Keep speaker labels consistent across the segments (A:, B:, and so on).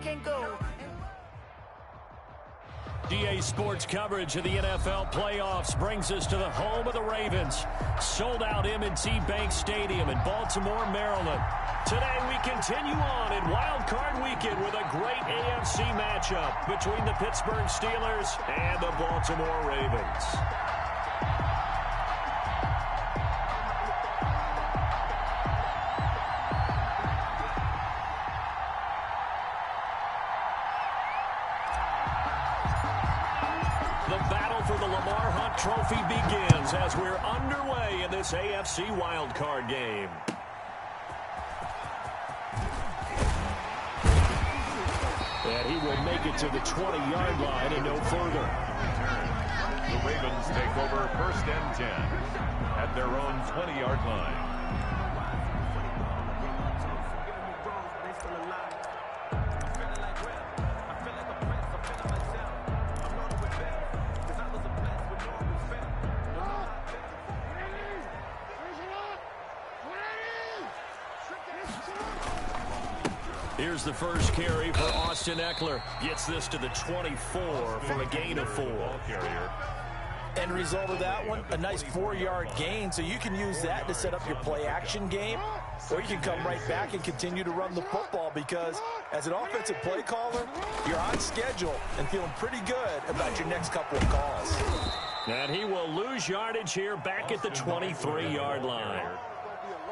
A: can't go.
B: DA Sports coverage of the NFL playoffs brings us to the home of the Ravens. Sold out M&T Bank Stadium in Baltimore, Maryland. Today we continue on in Wild Card Weekend with a great AFC matchup between the Pittsburgh Steelers and the Baltimore Ravens. Trophy begins as we're underway in this AFC wildcard game. And he will make it to the 20-yard line and no further.
C: The Ravens take over 1st and 10 at their own 20-yard line.
B: Here's the first carry for Austin Eckler. Gets this to the 24 for a gain of 4.
D: End result of that one, a nice 4-yard gain. So you can use that to set up your play-action game, or you can come right back and continue to run the football because as an offensive play caller, you're on schedule and feeling pretty good about your next couple of calls.
B: And he will lose yardage here back at the 23-yard line.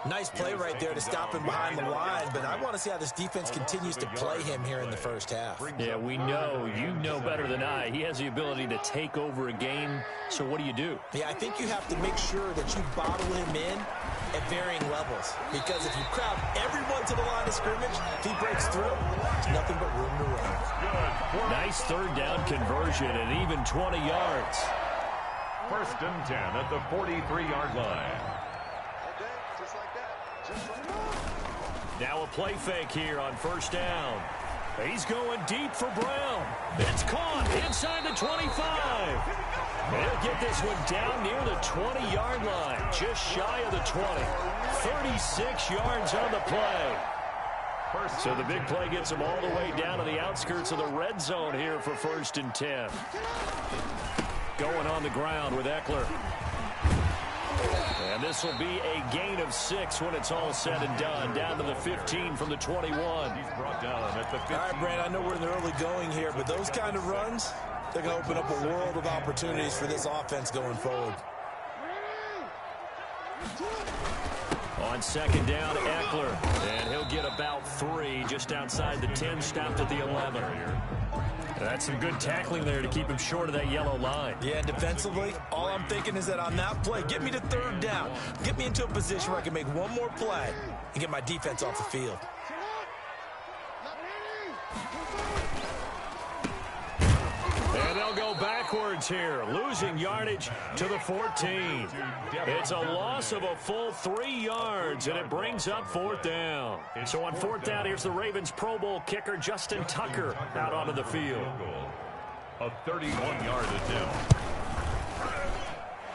D: Nice play right there to stop him behind the line, but I want to see how this defense continues to play him here in the first half.
B: Yeah, we know, you know better than I, he has the ability to take over a game, so what do?
D: Yeah, I think you have to make sure that you bottle him in at varying levels, because if you crowd everyone to the line of scrimmage, if he breaks through, there's nothing but room to run.
B: Nice third down conversion and even 20 yards.
C: 1st and 10 at the 43-yard line.
B: Now a play fake here on 1st down. He's going deep for Brown. It's caught inside the 25. He'll get this one down near the 20-yard line, just shy of the 20. 36 yards on the play. So the big play gets him all the way down to the outskirts of the red zone here for 1st and 10. Going on the ground with Eckler. And this will be a gain of 6 when it's all said and done. Down to the 15 from the 21.
C: He's brought down at the 15.
D: All right, Brand, I know we're in the early going here, but those kind of runs, they're going to open up a world of opportunities for this offense going forward.
B: On 2nd down, Eckler. And he'll get about 3 just outside the 10, stopped at the 11. That's some good tackling there to keep him short of that yellow line.
D: Yeah, defensively, all I'm thinking is that on that play, get me to 3rd down. Get me into a position where I can make one more play and get my defense off the field.
B: And they'll go backwards here, losing yardage to the 14. It's a loss of a full 3 yards, and it brings up 4th down. So on 4th down, here's the Ravens Pro Bowl kicker, Justin Tucker, out onto the field.
C: A 31-yard attempt.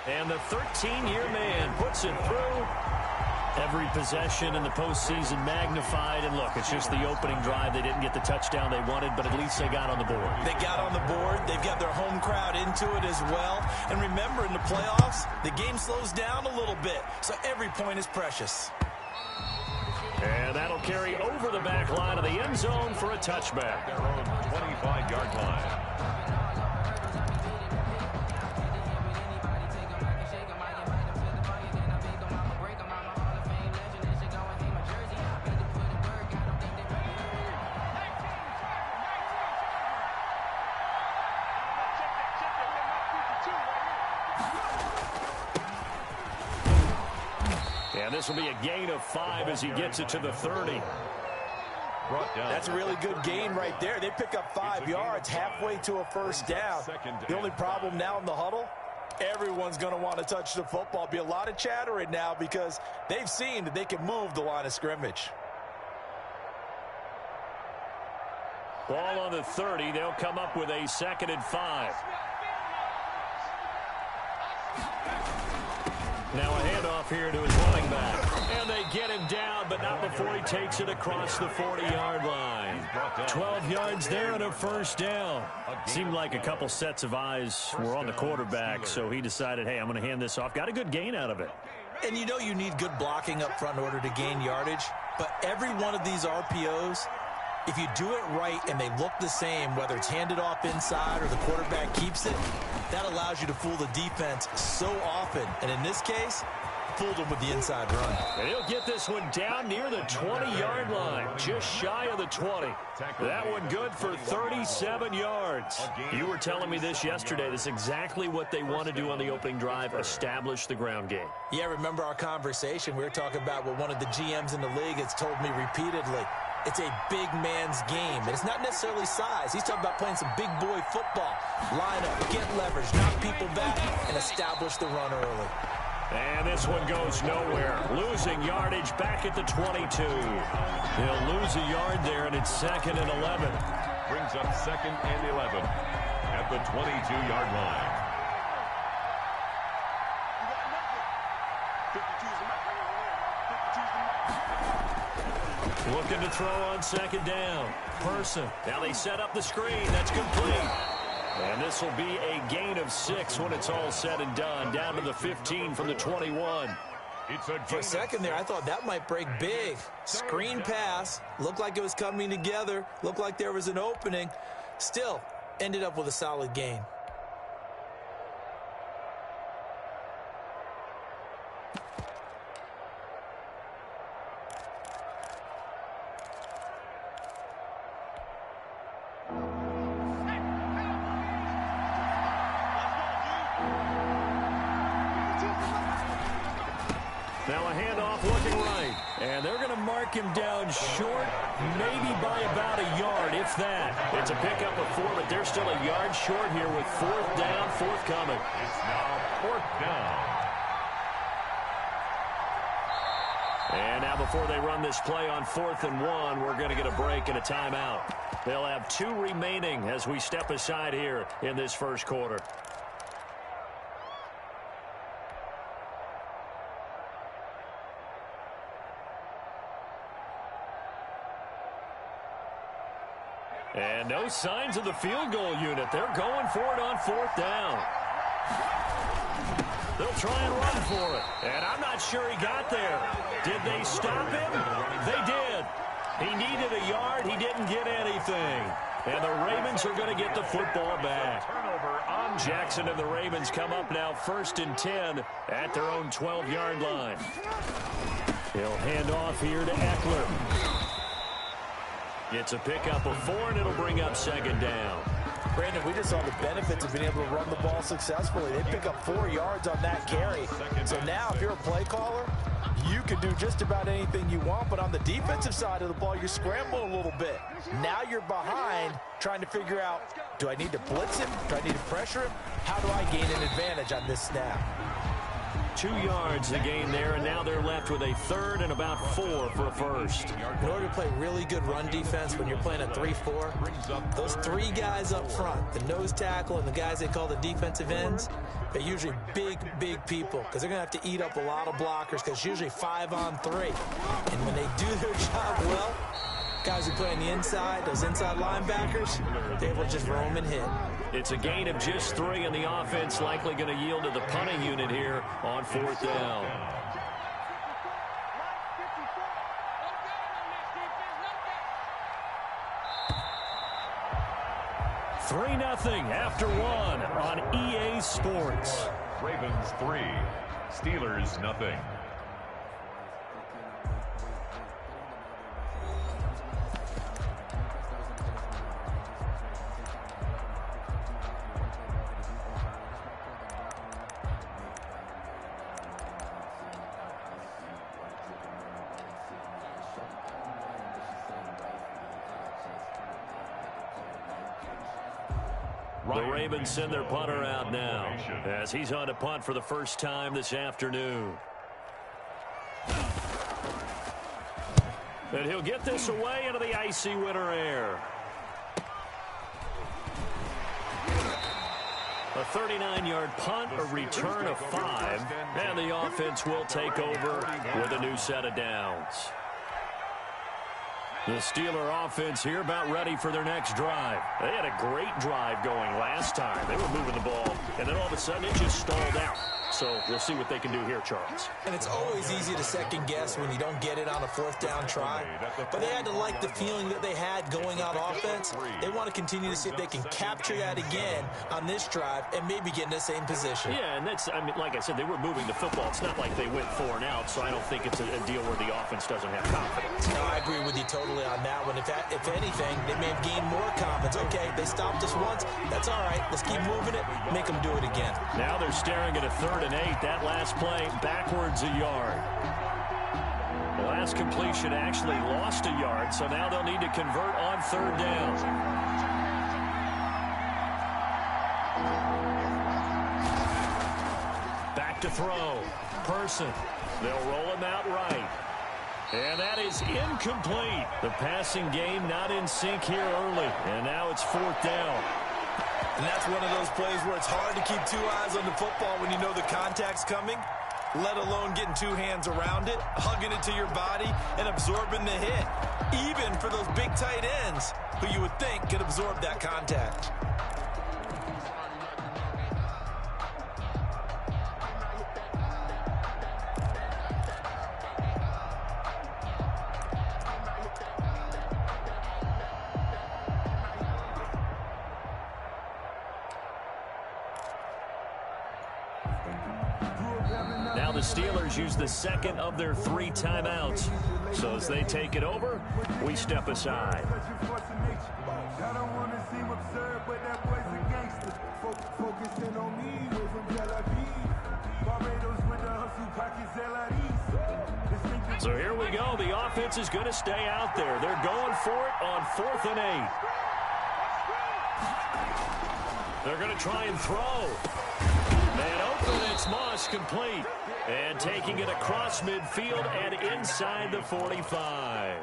B: And the 13-year man puts it through. Every possession in the postseason magnified. And look, it's just the opening drive. They didn't get the touchdown they wanted, but at least they got on the board.
D: They got on the board. They've got their home crowd into it as well. And remember, in the playoffs, the game slows down a little bit, so every point is precious.
B: And that'll carry over the back line of the end zone for a touchback.
C: Their own 25-yard line.
B: And this will be a gain of 5 as he gets it to the 30.
D: That's a really good gain right there. They pick up 5 yards halfway to a 1st down. The only problem now in the huddle, everyone's going to want to touch the football. Be a lot of chattering now because they've seen that they can move the line of scrimmage.
B: Ball on the 30. They'll come up with a 2nd and 5. Now a handoff here to his running back. And they get him down, but not before he takes it across the 40-yard line. 12 yards there and a first down. Seemed like a couple sets of eyes were on the quarterback, so he decided, hey, I'm going to hand this off. Got a good gain out of it.
D: And you know you need good blocking up front in order to gain yardage, but every one of these RPOs, if you do it right and they look the same, whether it's handed off inside or the quarterback keeps it, that allows you to fool the defense so often. And in this case, fooled him with the inside run.
B: And he'll get this one down near the 20-yard line, just shy of the 20. That one good for 37 yards. You were telling me this yesterday. This is exactly what they want to do on the opening drive, establish the ground game.
D: Yeah, remember our conversation? We were talking about what one of the GMs in the league has told me repeatedly. It's a big man's game, and it's not necessarily size. He's talking about playing some big boy football. Line up, get leverage, knock people back, and establish the run early.
B: And this one goes nowhere. Losing yardage back at the 22. They'll lose a yard there, and it's 2nd and 11.
C: Brings up 2nd and 11 at the 22-yard line.
B: Looking to throw on 2nd down. Person. Now they set up the screen. That's complete. And this will be a gain of 6 when it's all said and done. Down to the 15 from the 21.
D: For a second there, I thought that might break big. Screen pass. Looked like it was coming together. Looked like there was an opening. Still, ended up with a solid gain.
B: Now a handoff looking right. And they're going to mark him down short, maybe by about a yard, if that. It's a pickup of 4, but they're still a yard short here with 4th down, forthcoming.
C: It's now 4th down.
B: And now before they run this play on 4th and 1, we're going to get a break and a timeout. They'll have 2 remaining as we step aside here in this first quarter. And no signs of the field goal unit. They're going for it on 4th down. They'll try and run for it. And I'm not sure he got there. Did they stop him? They did. He needed a yard. He didn't get anything. And the Ravens are going to get the football back. Jackson and the Ravens come up now 1st and 10 at their own 12-yard line. He'll hand off here to Eckler. It's a pickup of 4, and it'll bring up 2nd down.
D: Brandon, we just saw the benefits of being able to run the ball successfully. They pick up 4 yards on that carry. So now if you're a play caller, you can do just about anything you want. But on the defensive side of the ball, you scramble a little bit. Now you're behind trying to figure out, do I need to blitz him? Do I need to pressure him? How do I gain an advantage on this snap?
B: 2 yards the gain there, and now they're left with a 3rd and about 4 for a first.
D: In order to play really good run defense when you're playing a 3-4, those 3 guys up front, the nose tackle and the guys they call the defensive ends, they're usually big, big people because they're going to have to eat up a lot of blockers because it's usually 5 on 3. And when they do their job well, guys who play on the inside, those inside linebackers, they're able to just roam and hit.
B: It's a gain of just 3, and the offense likely going to yield to the punting unit here on 4th down. Three 0 after 1 on EA Sports.
C: Ravens 3, Steelers 0.
B: The Ravens send their punter out now as he's on to punt for the first time this afternoon. And he'll get this away into the icy winter air. A 39-yard punt, a return of 5, and the offense will take over with a new set of downs. The Steeler offense here about ready for their next drive. They had a great drive going last time. They were moving the ball, and then all of a sudden it just stalled out. So we'll see what they can do here, Charles.
D: And it's always easy to second guess when you don't get it on a fourth down try. But they had to like the feeling that they had going out offense. They want to continue to see if they can capture that again on this drive and maybe get in the same position.
B: Yeah, and that's, I mean, like I said, they were moving the football. It's not like they went 4 and out, so I don't think it's a deal where the offense doesn't have confidence.
D: No, I agree with you totally on that one. If anything, they may have gained more confidence. Okay, they stopped us once. That's all right. Let's keep moving it. Make them do it again.
B: Now they're staring at a 3rd and 8. That last play, backwards a yard. The last completion actually lost a yard, so now they'll need to convert on 3rd down. Back to throw. Person. They'll roll him out right. And that is incomplete. The passing game not in sync here early. And now it's 4th down.
D: And that's one of those plays where it's hard to keep 2 eyes on the football when you know the contact's coming, let alone getting 2 hands around it, hugging it to your body, and absorbing the hit, even for those big tight ends who you would think could absorb that contact.
B: Now the Steelers use the 2nd of their 3 timeouts. So as they take it over, we step aside. So here we go. The offense is going to stay out there. They're going for it on 4th and 8. They're going to try and throw. Man open, it's Moss complete. And taking it across midfield and inside the 45.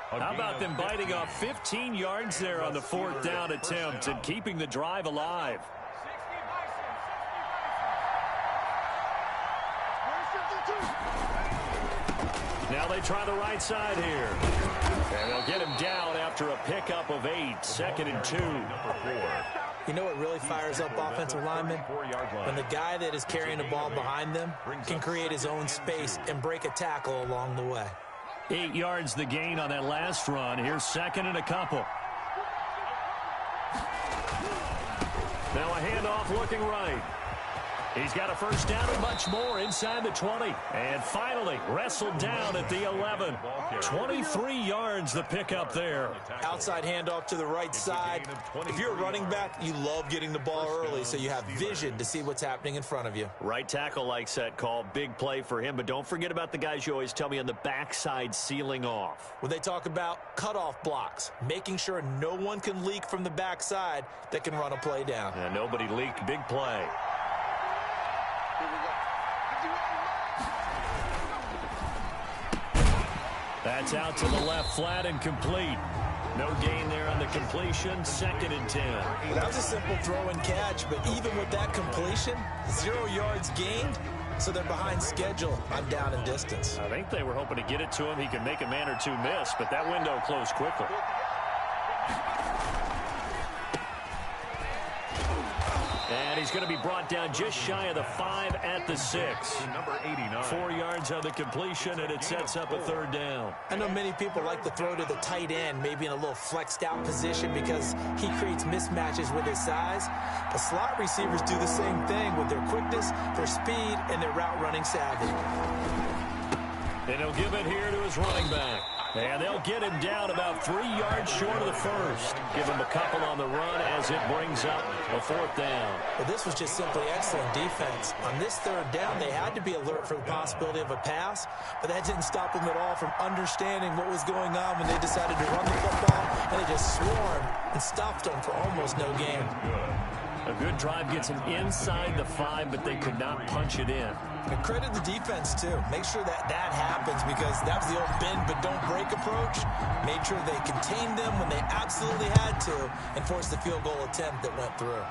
B: How about them biting off 15 yards there on the 4th down attempt and keeping the drive alive? Now they try the right side here. And they'll get him down after a pickup of 8, 2nd and 2.
D: You know what really fires up offensive linemen? When the guy that is carrying the ball behind them can create his own space and break a tackle along the way.
B: 8 yards the gain on that last run. Here's 2nd and a couple. Now a handoff looking right. He's got a 1st down and much more inside the 20. And finally wrestled down at the 11. 23 yards the pickup there.
D: Outside handoff to the right side. If you're a running back, you love getting the ball early so you have vision to see what's happening in front of you.
B: Right tackle likes that call. Big play for him. But don't forget about the guys you always tell me on the backside sealing off.
D: When they talk about cutoff blocks, making sure no one can leak from the backside that can run a play down.
B: And nobody leaked. Big play. That's out to the left, flat and complete. No gain there on the completion, 2nd and 10.
D: That was a simple throw and catch, but even with that completion, 0 yards gained, so they're behind schedule on down and distance.
B: I think they were hoping to get it to him. He could make a man or 2 miss, but that window closed quickly. And he's going to be brought down just shy of the 5 at the 6.
C: Number 89.
B: 4 yards on the completion, and it sets up a 3rd down.
D: I know many people like to throw to the tight end, maybe in a little flexed out position because he creates mismatches with his size. But slot receivers do the same thing with their quickness, their speed, and their route running savvy.
B: And he'll give it here to his running back. And they'll get him down about 3 yards short of the 1st. Give him a couple on the run as it brings up a 4th down.
D: Well, this was just simply excellent defense. On this 3rd down, they had to be alert for the possibility of a pass, but that didn't stop them at all from understanding what was going on when they decided to run the football, and they just swarmed and stopped them for almost no gain.
B: A good drive gets them inside the 5, but they could not punch it in.
D: And credit the defense, too. Make sure that happens because that was the old bend but don't break approach. Made sure they contained them when they absolutely had to and forced the field goal attempt that went through.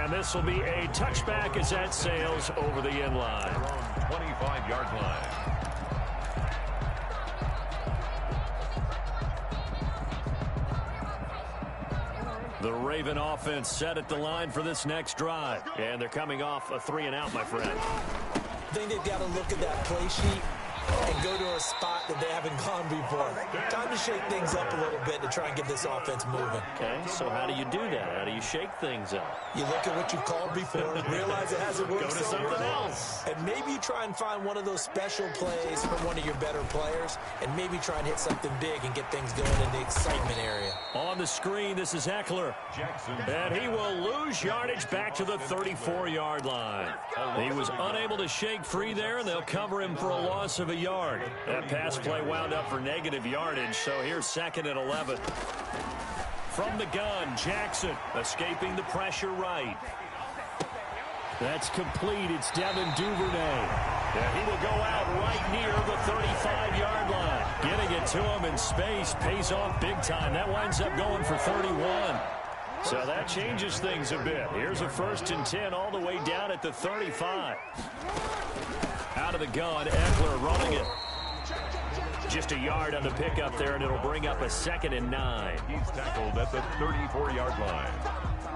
B: And this will be a touchback as that sails over the end line.
C: 25-yard line.
B: The Raven offense set at the line for this next drive. And they're coming off a 3-and-out, my friend.
D: I think they've got to look at that play sheet and go to a spot that they haven't gone before. Time to shake things up a little bit to try and get this offense moving.
B: Okay, so how do you do that? How do you shake things up?
D: You look at what you've called before, realize it hasn't worked
B: Go to
D: so
B: something
D: well,
B: else.
D: and maybe you try and find one of those special plays from one of your better players, and maybe try and hit something big and get things going in the excitement area.
B: On the screen, this is Eckler.
C: Jackson.
B: And he will lose yardage back to the 34-yard line. He was unable to shake free there, and they'll cover him for a loss of a yard. That pass play wound up for negative yardage, so here's 2nd and 11. From the gun, Jackson escaping the pressure right. That's complete. It's Devin Duvernay. And he will go out right near the 35-yard line. Getting it to him in space pays off big time. That winds up going for 31. So that changes things a bit. Here's a 1st and 10 all the way down at the 35. Out of the gun, Eckler running it. Just a yard on the pickup there, and it'll bring up a 2nd and 9.
C: He's tackled at the 34-yard line.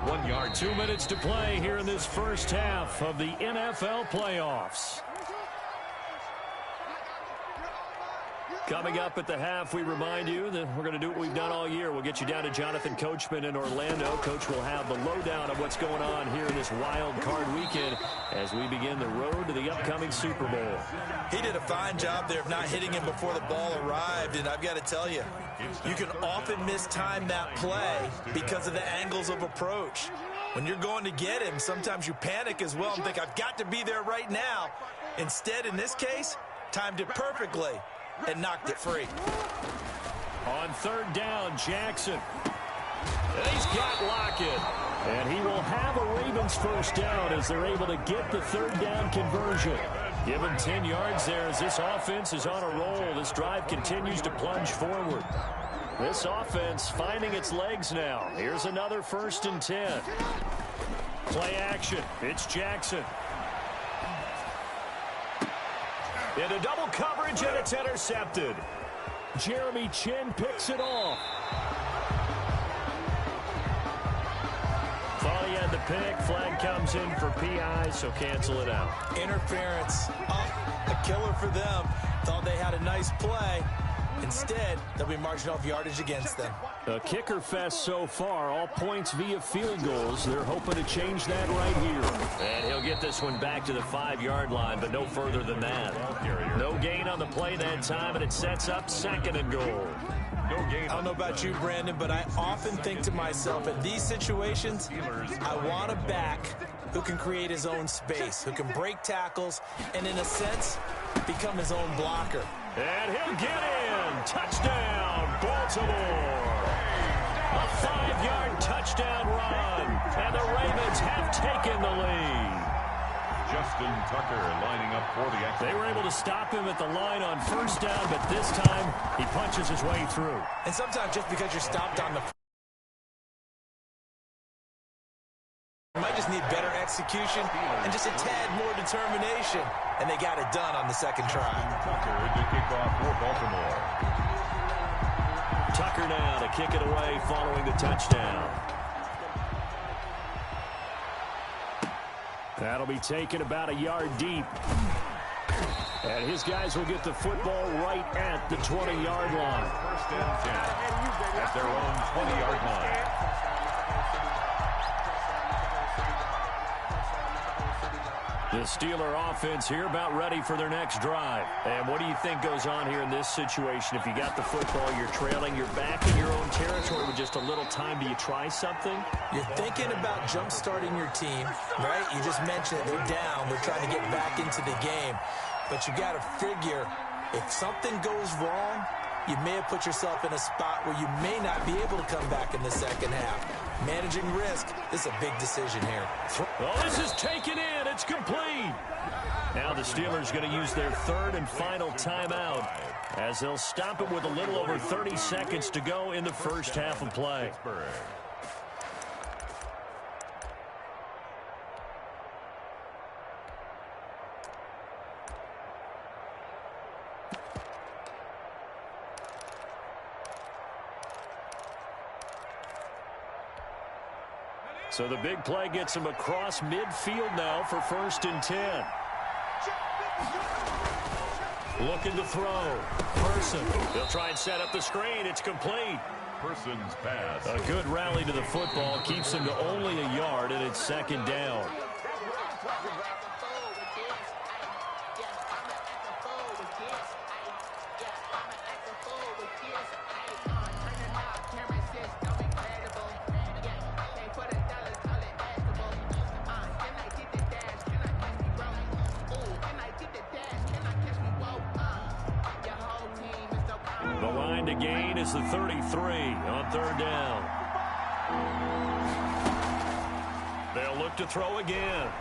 C: 1 yard.
B: 2 minutes to play here in this first half of the NFL playoffs. Coming up at the half, we remind you that we're going to do what we've done all year. We'll get you down to Jonathan Coachman in Orlando. Coach will have the lowdown of what's going on here in this wild card weekend as we begin the road to the upcoming Super Bowl.
D: He did a fine job there of not hitting him before the ball arrived, and I've got to tell you, you can often mistime that play because of the angles of approach. When you're going to get him, sometimes you panic as well and think, I've got to be there right now. Instead, in this case, timed it perfectly and knocked it free.
B: On 3rd down, Jackson. And he's got Lockett. And he will have a Ravens 1st down as they're able to get the 3rd down conversion. Give him 10 yards there as this offense is on a roll. This drive continues to plunge forward. This offense finding its legs now. Here's another 1st and 10. Play action. It's Jackson. Into double coverage, and it's intercepted. Jeremy Chin picks it off. Thought he had the pick. Flag comes in for PI, so cancel it out.
D: Interference. Oh, a killer for them. Thought they had a nice play. Instead, they'll be marching off yardage against them.
B: A kicker fest so far, all points via field goals. They're hoping to change that right here. And he'll get this one back to the 5-yard line, but no further than that. No gain on the play that time, and it sets up 2nd and goal.
D: I don't know about you, Brandon, but I often think to myself, in these situations, I want a back who can create his own space, who can break tackles, and in a sense, become his own blocker.
B: And he'll get in. Touchdown, Baltimore. A 5-yard touchdown run. And the Ravens have taken the lead.
C: Justin Tucker lining up for the extra.
B: They were able to stop him at the line on 1st down, but this time he punches his way through.
D: And sometimes just because you're stopped on the you might just need better execution and just a tad more determination. And they got it done on the 2nd try.
C: Tucker to kick off for Baltimore.
B: Tucker now to kick it away following the touchdown. That'll be taken about a yard deep. And his guys will get the football right at the 20-yard line.
C: 1st and 10 at their own 20-yard line.
B: The Steeler offense here about ready for their next drive. And what do you think goes on here in this situation? If you got the football, you're trailing, you're back in your own territory with just a little time. Do you try something?
D: You're thinking about jump-starting your team, right? You just mentioned it. They're down. They're trying to get back into the game. But you got to figure, if something goes wrong, you may have put yourself in a spot where you may not be able to come back in the 2nd half. Managing risk, this is a big decision here.
B: Oh, this is taken in. It's complete. Now the Steelers going to use their 3rd and final timeout as they'll stop it with a little over 30 seconds to go in the first half of play. So the big play gets him across midfield now for 1st and 10. Looking to throw. Person. He'll try and set up the screen. It's complete.
C: Person's pass.
B: A good rally to the football keeps him to only a yard, and it's 2nd down. The line to gain is the 33 on 3rd down. They'll look to throw again.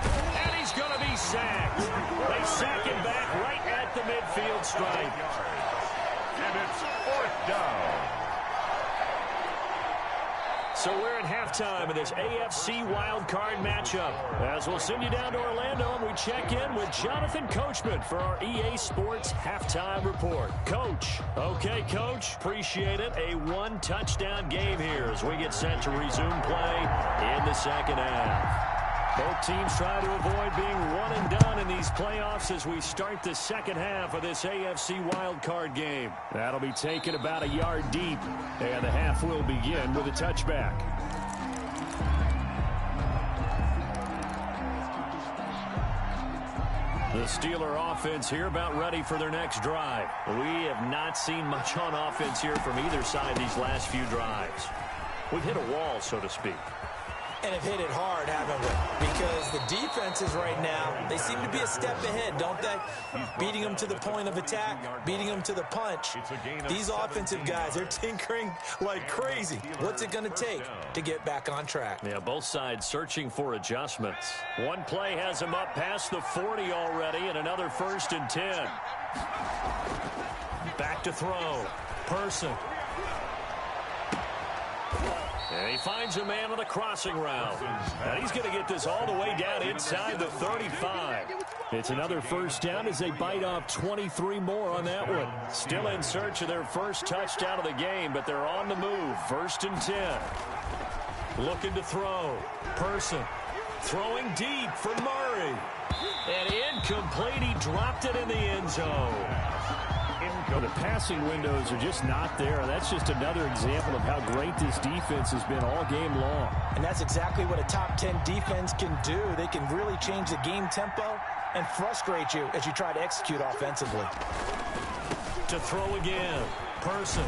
B: And he's going to be sacked. They sack him back right at the midfield stripe.
C: And it's 4th down.
B: So we're at halftime of this AFC wildcard matchup. As we'll send you down to Orlando, and we check in with Jonathan Coachman for our EA Sports Halftime Report. Coach. Okay, Coach. Appreciate it. A 1-touchdown game here as we get set to resume play in the 2nd half. Both teams try to avoid being one and done in these playoffs as we start the 2nd half of this AFC wildcard game. That'll be taken about a yard deep, and the half will begin with a touchback. The Steeler offense here about ready for their next drive. We have not seen much on offense here from either side these last few drives. We've hit a wall, so to speak.
D: And have hit it hard, haven't we? Because the defenses right now, they seem to be a step ahead, don't they? Beating them to the point of attack, beating them to the punch. These offensive guys, they're tinkering like crazy. What's it going to take to get back on track?
B: Yeah, both sides searching for adjustments. One play has them up past the 40 already, and another 1st and 10. Back to throw. Person. And he finds a man on the crossing route. And he's going to get this all the way down inside the 35. It's another 1st down as they bite off 23 more on that one. Still in search of their first touchdown of the game, but they're on the move. 1st and 10. Looking to throw. Person. Throwing deep for Murray. And incomplete. He dropped it in the end zone. The passing windows are just not there. That's just another example of how great this defense has been all game long.
D: And that's exactly what a top 10 defense can do. They can really change the game tempo and frustrate you as you try to execute offensively.
B: To throw again. Person.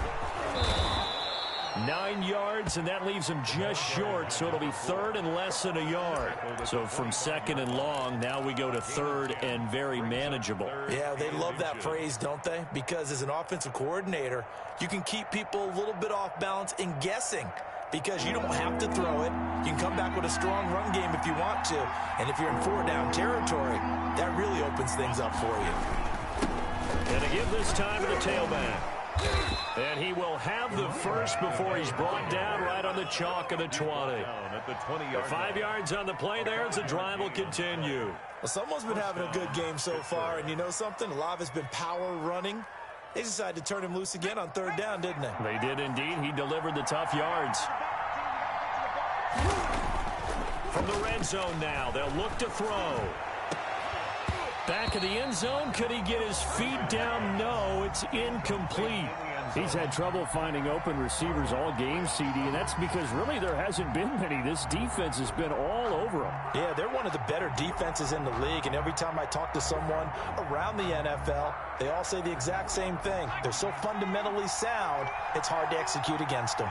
B: 9 yards, and that leaves him just short, so it'll be 3rd and less than a yard. So from 2nd and long, now we go to 3rd and very manageable.
D: Yeah, they love that phrase, don't they? Because as an offensive coordinator, you can keep people a little bit off balance and guessing because you don't have to throw it. You can come back with a strong run game if you want to. And if you're in 4-down territory, that really opens things up for you.
B: And to give this time to the tailback. And he will have the first before he's brought down right on the chalk of the 20. The 5 yards on the play there as the drive will continue.
D: Well, someone's been having a good game so far, and you know something? A lot has been power running. They decided to turn him loose again on 3rd down, didn't they?
B: They did indeed. He delivered the tough yards. From the red zone now, they'll look to throw. Back of the end zone, could he get his feet down? No, it's incomplete.
A: He's had trouble finding open receivers all game, CD, and that's because really there hasn't been many. This defense has been all over them.
D: Yeah, they're one of the better defenses in the league, and every time I talk to someone around the NFL, they all say the exact same thing. They're so fundamentally sound, it's hard to execute against them.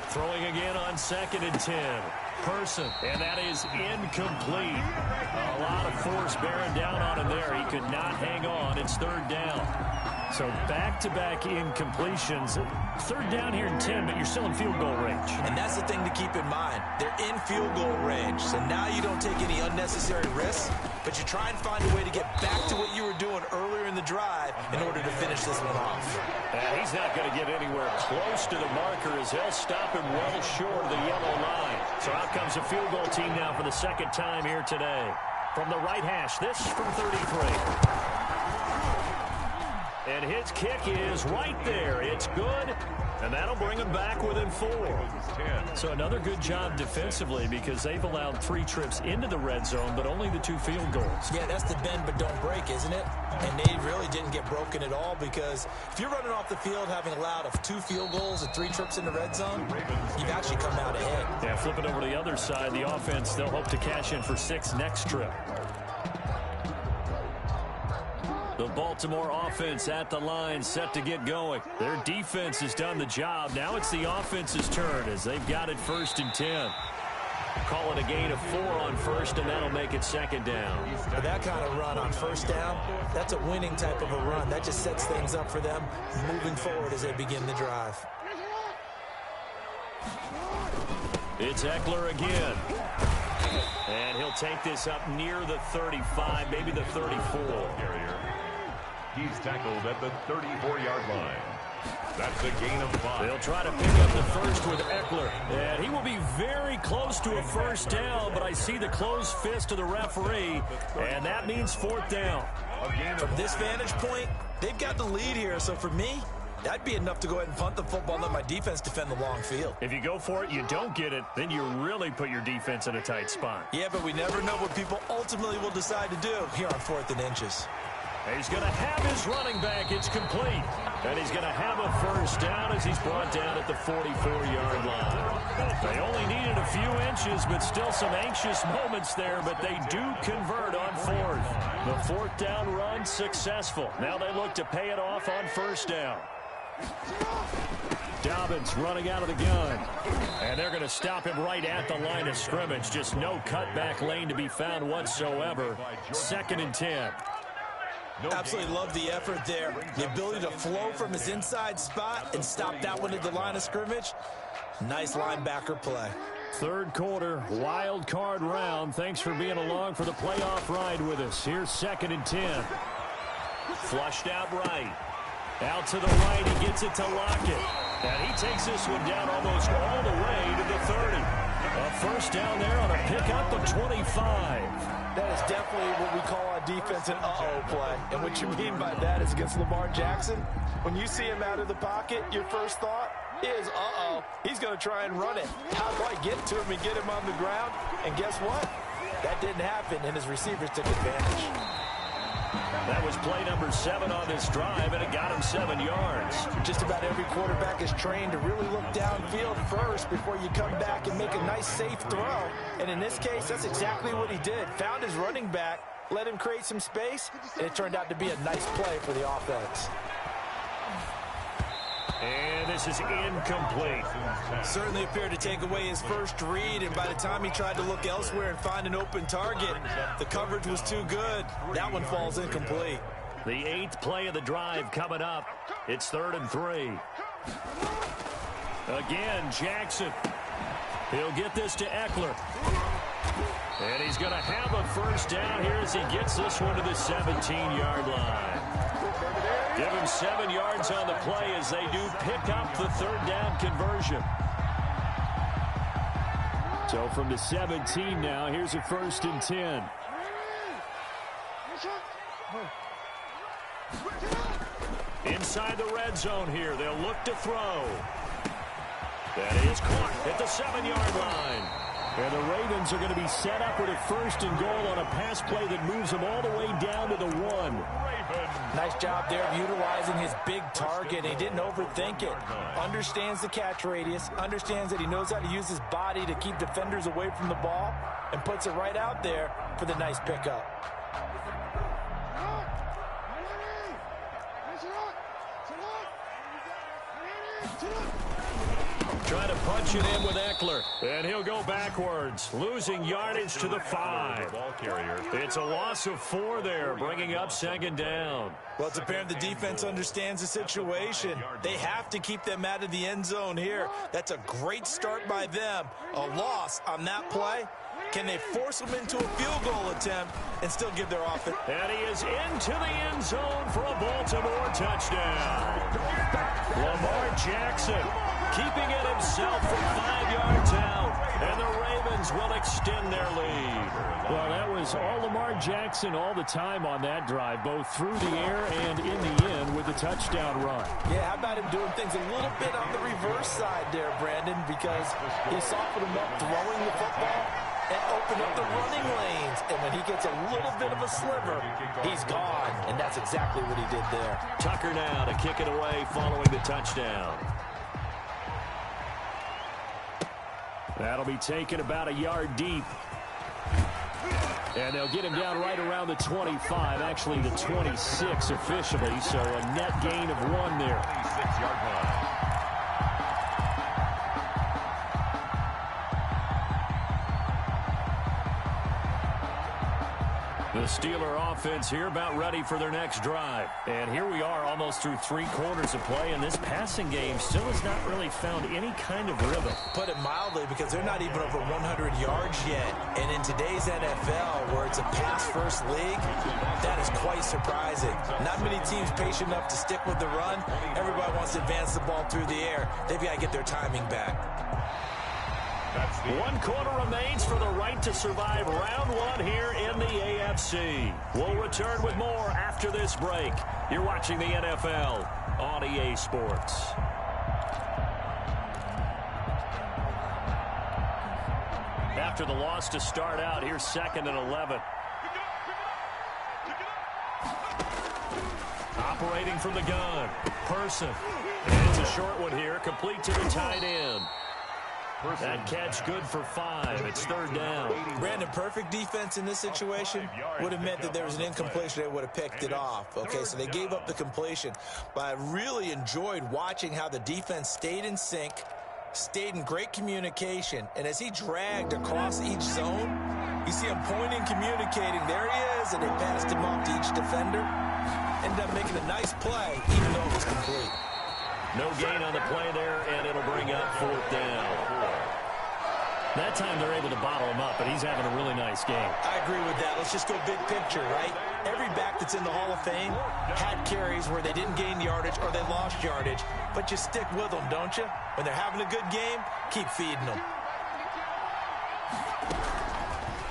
B: Throwing again on 2nd and 10. Person, and that is incomplete. A lot of force bearing down on him there. He could not hang on. It's 3rd down.
A: So back-to-back incompletions. 3rd down here in 10, but you're still in field goal range.
D: And that's the thing to keep in mind. They're in field goal range, so now you don't take any unnecessary risks, but you try and find a way to get back to what you were doing earlier in the drive in order to finish this one off.
B: And he's not going to get anywhere close to the marker as they'll stop him well short of the yellow line. So out comes a field goal team now for the 2nd time here today. From the right hash, this from 33. And his kick is right there. It's good, and that'll bring him back within 4.
A: So another good job defensively because they've allowed 3 trips into the red zone, but only the 2 field goals.
D: Yeah, that's the bend but don't break, isn't it? And they really didn't get broken at all because if you're running off the field having allowed 2 field goals and 3 trips in the red zone, you've actually come out ahead.
A: Yeah, flip it over to the other side. The offense, they'll hope to cash in for 6 next trip. The Baltimore offense at the line, set to get going. Their defense has done the job. Now it's the offense's turn as they've got it 1st and 10. Call it a gain of 4 on 1st, and that'll make it 2nd down.
D: For that kind of run on 1st down, that's a winning type of a run. That just sets things up for them moving forward as they begin the drive.
B: It's Eckler again. And he'll take this up near the 35, maybe the 34.
C: He's tackled at the 34-yard line. That's a gain of 5.
B: They'll try to pick up the 1st with Eckler. And he will be very close to a 1st down, but I see the closed fist of the referee, and that means 4th down.
D: From this vantage point, they've got the lead here, so for me, that'd be enough to go ahead and punt the football and let my defense defend the long field.
A: If you go for it, you don't get it, then you really put your defense in a tight spot.
D: Yeah, but we never know what people ultimately will decide to do here on 4th and inches.
B: He's going to have his running back. It's complete. And he's going to have a 1st down as he's brought down at the 44-yard line. They only needed a few inches, but still some anxious moments there, but they do convert on 4th. The 4th down run successful. Now they look to pay it off on 1st down. Dobbins running out of the gun. And they're going to stop him right at the line of scrimmage. Just no cutback lane to be found whatsoever. 2nd and 10.
D: Absolutely love the effort there. The ability to flow from his inside spot and stop that one at the line of scrimmage. Nice linebacker play.
A: 3rd quarter, wild card round. Thanks for being along for the playoff ride with us. Here's 2nd and 10.
B: Flushed out right. Out to the right, he gets it to Lockett. And he takes this one down almost all the way to the 30. A 1st down there on a pickup of 25.
D: That is definitely what we call on defense an uh-oh play. And what you mean by that is against Lamar Jackson, when you see him out of the pocket, your first thought is, uh-oh, he's going to try and run it. How do I get to him and get him on the ground? And guess what? That didn't happen, and his receivers took advantage.
B: That was play number 7 on this drive, and it got him 7 yards.
D: Just about every quarterback is trained to really look downfield first before you come back and make a nice, safe throw. And in this case, that's exactly what he did. Found his running back, let him create some space, and it turned out to be a nice play for the offense.
B: And this is incomplete.
D: Certainly appeared to take away his first read, and by the time he tried to look elsewhere and find an open target, the coverage was too good. That one falls incomplete.
B: The 8th play of the drive coming up. It's 3rd and 3. Again, Jackson. He'll get this to Eckler. And he's going to have a 1st down here as he gets this one to the 17-yard line. Give him 7 yards on the play as they do pick up the 3rd down conversion.
A: So from the 17 now, here's a 1st and 10.
B: Inside the red zone here, they'll look to throw. That is caught at the 7-yard line.
A: And the Ravens are going to be set up with a 1st and goal on a pass play that moves them all the way down to the 1.
D: Nice job there of utilizing his big target. He didn't overthink it. Understands the catch radius. Understands that he knows how to use his body to keep defenders away from the ball. And puts it right out there for the nice pickup.
B: Trying to punch it in with Eckler. And he'll go backwards, losing yardage to the 5. It's a loss of 4 there, bringing up 2nd down.
D: Well, it's apparent the defense understands the situation. They have to keep them out of the end zone here. That's a great start by them. A loss on that play. Can they force them into a field goal attempt and still give their offense?
B: And he is into the end zone for a Baltimore touchdown. Lamar Jackson
A: keeping it himself from 5 yards out. And the Ravens will extend their lead.
B: Well, that was all Lamar Jackson all the time on that drive, both through the air and in the end with the touchdown run.
D: Yeah, how about him doing things a little bit on the reverse side there, Brandon, because he softened him up throwing the football and opened up the running lanes. And when he gets a little bit of a sliver, he's gone. And that's exactly what he did there.
A: Tucker now to kick it away following the touchdown.
B: That'll be taken about a yard deep. And they'll get him down right around the 25, actually the 26 officially, so a net gain of 1 there.
C: 26-yard line.
A: The Steeler offense here about ready for their next drive. And here we are almost through 3 quarters of play, and this passing game still has not really found any kind of rhythm.
D: Put it mildly, because they're not even over 100 yards yet. And in today's NFL, where it's a pass-first league, that is quite surprising. Not many teams patient enough to stick with the run. Everybody wants to advance the ball through the air. They've got to get their timing back.
A: 1 quarter remains for the right to survive round 1 here in the AFC. We'll return with more after this break. You're watching the NFL on EA Sports. After the loss to start out, here's 2nd and 11. Operating from the gun, Person. And it's a short one here, complete to the tight end. That catch good for 5. It's 3rd down.
D: Brandon, perfect defense in this situation would have meant that there was an incompletion. They would have picked it off. Okay, so they gave up the completion. But I really enjoyed watching how the defense stayed in sync, stayed in great communication. And as he dragged across each zone, you see him pointing, communicating. There he is, and they passed him off to each defender. Ended up making a nice play, even though it was complete.
A: No gain on the play there, and it'll bring up 4th down. That time they're able to bottle him up, but he's having a really nice game.
D: I agree with that. Let's just go big picture, right? Every back that's in the Hall of Fame had carries where they didn't gain yardage or they lost yardage, but you stick with them, don't you? When they're having a good game, keep feeding them.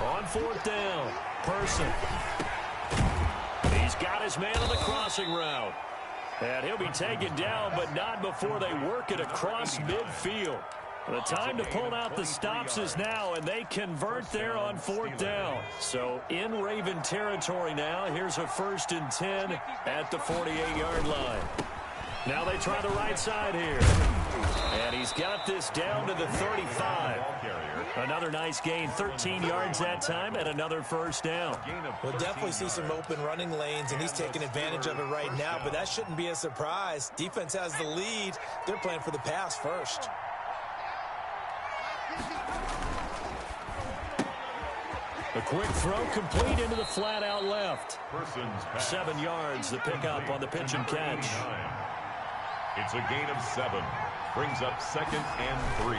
A: On 4th down, Person. He's got his man on the crossing route. And he'll be taken down, but not before they work it across midfield. The time to pull out the stops is now, and they convert there on 4th down. So in Raven territory now, here's a 1st and 10 at the 48-yard line. Now they try the right side here. And he's got this down to the 35. Another nice gain, 13 yards that time, and another 1st down.
D: We'll definitely see some open running lanes, and he's taking advantage of it right now, but that shouldn't be a surprise. Defense has the lead. They're playing for the pass first.
A: A quick throw complete into the flat out left. 7 yards, the pickup on the pitch and catch.
C: It's a gain of 7. Brings up 2nd and 3.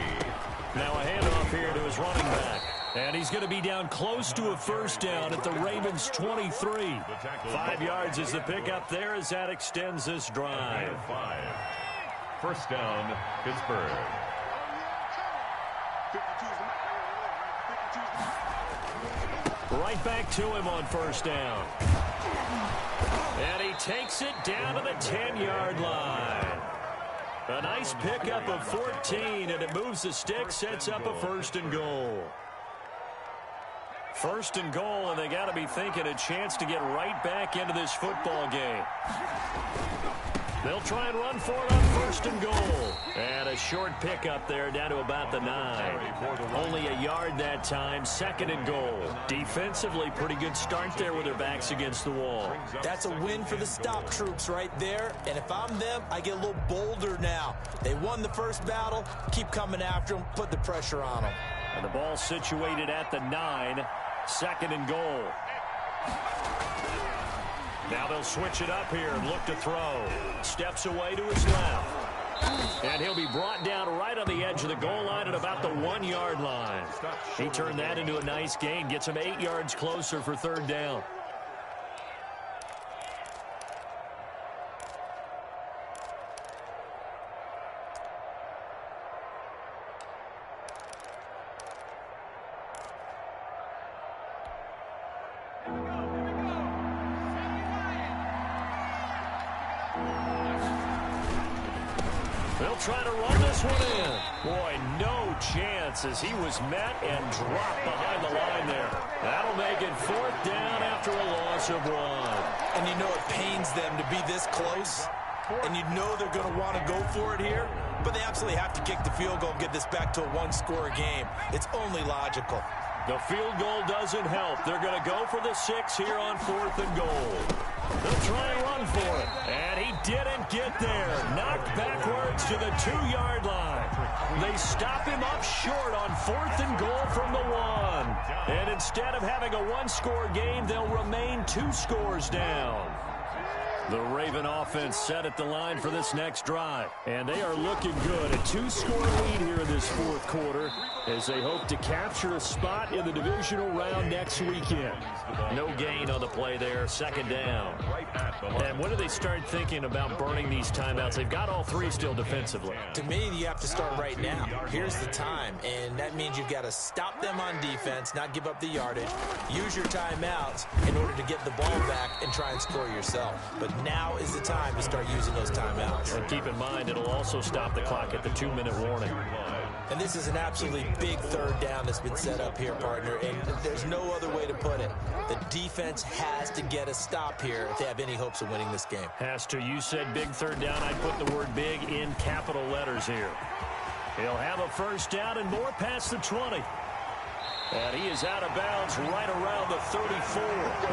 A: Now a handoff here to his running back. And he's going to be down close to a 1st down at the Ravens' 23. 5 yards is the pickup there as that extends this drive.
C: 1st down, Pittsburgh.
A: Right back to him on 1st down. And he takes it down to the 10-yard line. A nice pickup of 14, and it moves the stick, sets up a 1st and goal. 1st and goal, and they got to be thinking a chance to get right back into this football game. They'll try and run for it on 1st and goal. And a short pickup there down to about the 9. Only a yard that time, 2nd and goal. Defensively, pretty good start there with their backs against the wall.
D: That's a win for the stop troops right there. And if I'm them, I get a little bolder now. They won the first battle. Keep coming after them. Put the pressure on them.
A: And the ball situated at the 9. 2nd and goal. Now they'll switch it up here and look to throw. Steps away to his left. And he'll be brought down right on the edge of the goal line at about the 1-yard line. He turned that into a nice gain. Gets him 8 yards closer for 3rd down. They'll try to run this one in. Boy, no chance as he was met and dropped behind the line there. That'll make it 4th down after a loss of 1.
D: And you know it pains them to be this close. And you know they're going to want to go for it here. But they absolutely have to kick the field goal and get this back to a 1-score game. It's only logical.
A: The field goal doesn't help. They're going to go for the 6 here on 4th and goal. They'll try and run for it. And he didn't get there. Knocked backwards to the 2-yard line. They stop him up short on 4th and goal from the 1. And instead of having a 1-score game, they'll remain 2 scores down. The Raven offense set at the line for this next drive. And they are looking good. A 2-score lead here in this 4th quarter as they hope to capture a spot in the divisional round next weekend. No gain on the play there. 2nd down. And when do they start thinking about burning these timeouts? They've got all 3 still defensively.
D: To me, you have to start right now. Here's the time. And that means you've got to stop them on defense, not give up the yardage. Use your timeouts in order to get the ball back and try and score yourself. But now is the time to start using those timeouts.
A: And keep in mind, it'll also stop the clock at the 2-minute warning.
D: And this is an absolutely big 3rd down that's been set up here, partner. And there's no other way to put it. The defense has to get a stop here if they have any hopes of winning this game.
A: Has to. You said big 3rd down. I put the word big in capital letters here. He'll have a 1st down and more past the 20. And he is out of bounds right around the 34.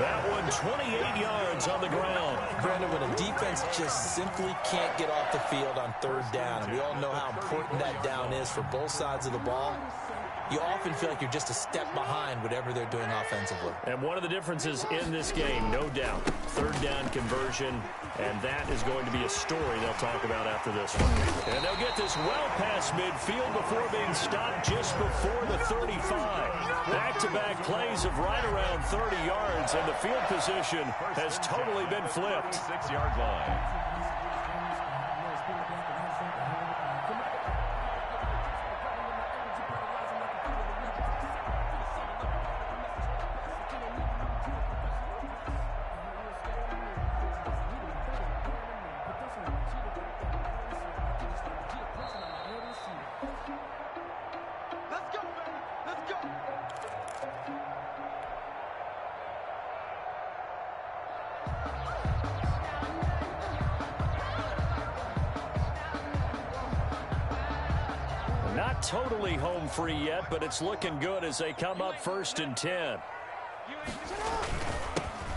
A: That one 28 yards on the ground.
D: Brandon, when a defense just simply can't get off the field on 3rd down, and we all know how important that down is for both sides of the ball, you often feel like you're just a step behind whatever they're doing offensively.
A: And one of the differences in this game, no doubt, 3rd down conversion, and that is going to be a story they'll talk about after this one. And they'll get this well past midfield before being stopped just before the 35. Back-to-back plays of right around 30 yards, and the field position has totally been flipped.
C: 6-yard line.
A: Not totally home free yet, but it's looking good as they come up 1st and 10.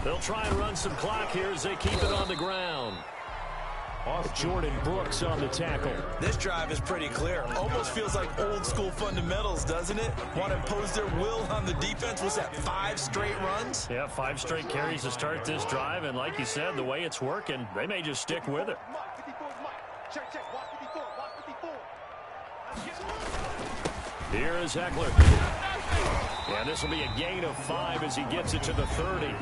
A: They'll try and run some clock here as they keep it on the ground. Jordan Brooks on the tackle.
D: This drive is pretty clear. Almost feels like old school fundamentals, doesn't it? Want to impose their will on the defense. Was that 5 straight runs?
A: Yeah, 5 straight carries to start this drive. And like you said, the way it's working, they may just stick with it. Here is Eckler. And this will be a gain of 5 as he gets it to the 30.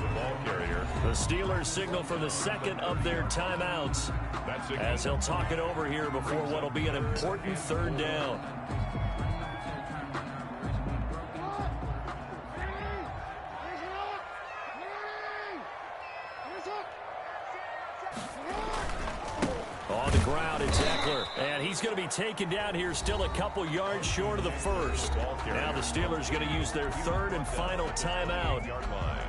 A: The Steelers signal for the 2nd of their timeouts as they'll talk it over here before what will be an important 3rd down. On the ground, it's Eckler. And he's going to be taken down here still a couple yards short of the 1st. Now the Steelers going to use their 3rd and final timeout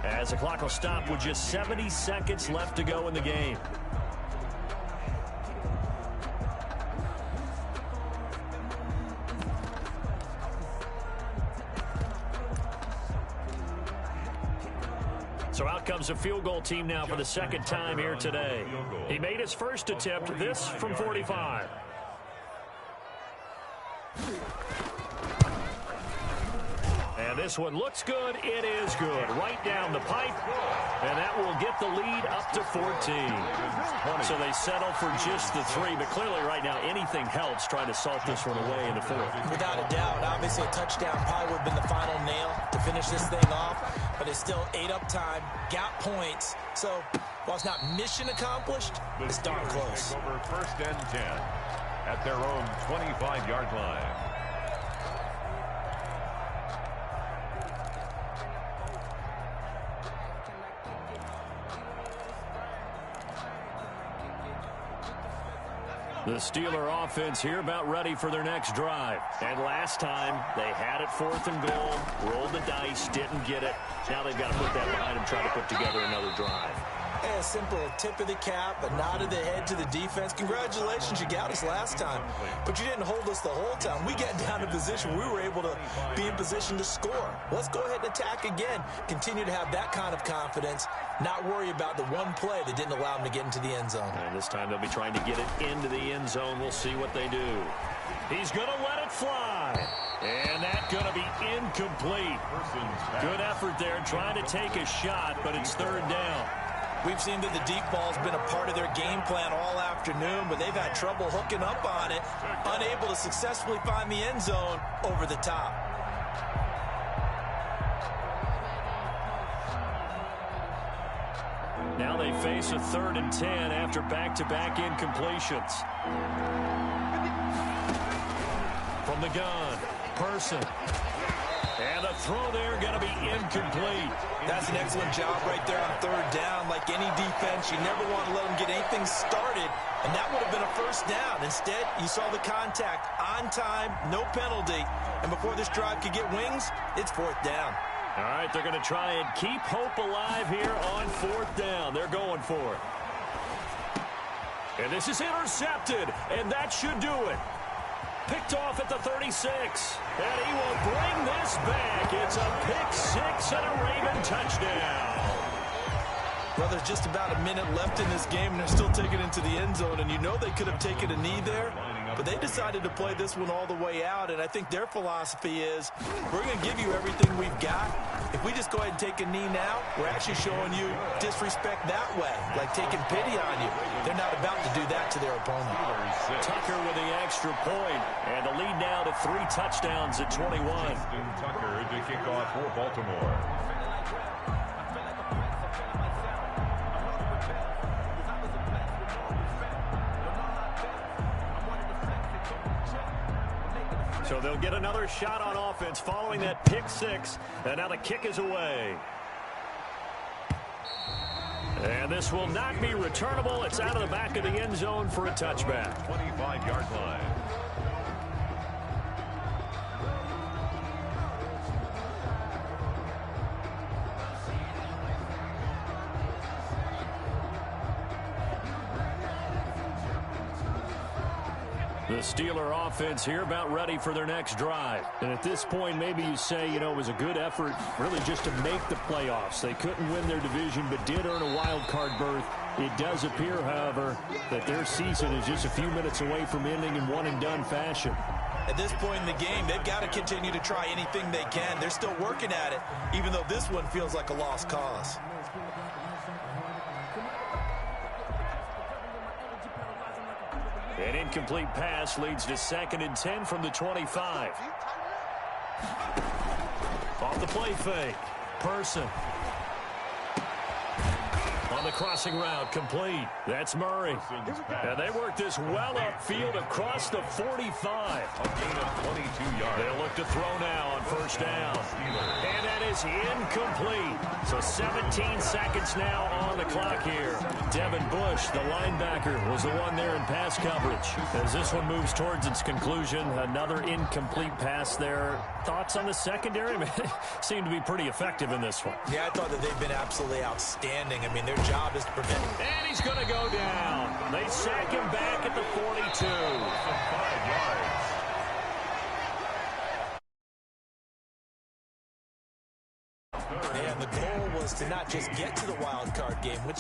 A: as the clock will stop with just 70 seconds left to go in the game. So out comes a field goal team now for the 2nd time here today. He made his first attempt, this from 45. And this one looks good. It is good. Right down the pipe. And that will get the lead up to 14. So they settle for just the 3. But clearly right now anything helps trying to salt this one away in the 4th.
D: Without a doubt. Obviously a touchdown probably would have been the final nail to finish this thing off. But it's still ate up time. Got points. So while it's not mission accomplished, it's darn close.
C: Over 1st and 10 at their own 25-yard line.
A: The Steeler offense here about ready for their next drive.
B: And last time, they had it 4th and goal, rolled the dice, didn't get it. Now they've got to put that behind them, try to put together another drive.
D: A simple tip of the cap, a nod of the head to the defense. Congratulations, you got us last time, but you didn't hold us the whole time. We got down to position. We were able to be in position to score. Let's go ahead and attack again. Continue to have that kind of confidence, not worry about the one play that didn't allow them to get into the end zone.
B: And this time they'll be trying to get it into the end zone. We'll see what they do. He's going to let it fly. And that's going to be incomplete. Good effort there trying to take a shot, but it's 3rd down.
D: We've seen that the deep ball's been a part of their game plan all afternoon, but they've had trouble hooking up on it, unable to successfully find the end zone over the top.
A: Now they face a 3rd and 10 after back-to-back incompletions. From the gun, Person. And the throw there going to be incomplete.
D: That's an excellent job right there on 3rd down. Like any defense, you never want to let them get anything started, and that would have been a 1st down. Instead, you saw the contact on time, no penalty, and before this drive could get wings, it's 4th down.
A: All right, they're going to try and keep hope alive here on 4th down. They're going for it. And this is intercepted, and that should do it. Picked off at the 36. And he will bring this back. It's a pick 6 and a Raven touchdown.
D: Well, there's just about a minute left in this game, and they're still taking it into the end zone. And you know they could have taken a knee there, but they decided to play this one all the way out. And I think their philosophy is, we're going to give you everything we've got. If we just go ahead and take a knee now, we're actually showing you disrespect that way, like taking pity on you. They're not about to do that to their opponent.
A: Tucker with the extra point, and the lead now to 3 touchdowns at 21.
C: Tucker to kick off for Baltimore.
A: So they'll get another shot on offense following that pick 6, and now the kick is away. And this will not be returnable. It's out of the back of the end zone for a touchback.
C: 25-yard line.
A: The Steeler offense here about ready for their next drive. And at this point, maybe you say, you know, it was a good effort really just to make the playoffs. They couldn't win their division, but did earn a wild card berth. It does appear, however, that their season is just a few minutes away from ending in one-and-done fashion.
D: At this point in the game, they've got to continue to try anything they can. They're still working at it, even though this one feels like a lost cause.
A: An incomplete pass leads to 2nd and 10 from the 25. Off the play fake. Person. On the crossing route, complete. That's Murray. And they work this well upfield across the 45.
C: A gain of 22 yards.
A: They'll look to throw now on 1st down. And that is incomplete. So 17 seconds now on the clock here. Devin Bush, the linebacker, was the one there in pass coverage. As this one moves towards its conclusion, another incomplete pass there. Thoughts on the secondary? Seem to be pretty effective in this one.
D: Yeah, I thought that they've been absolutely outstanding. I mean, their job is to prevent.
A: And he's going to go down. They sack him back at the 42.
C: 5 yards.
D: And the goal was to not just get to the wild card game, which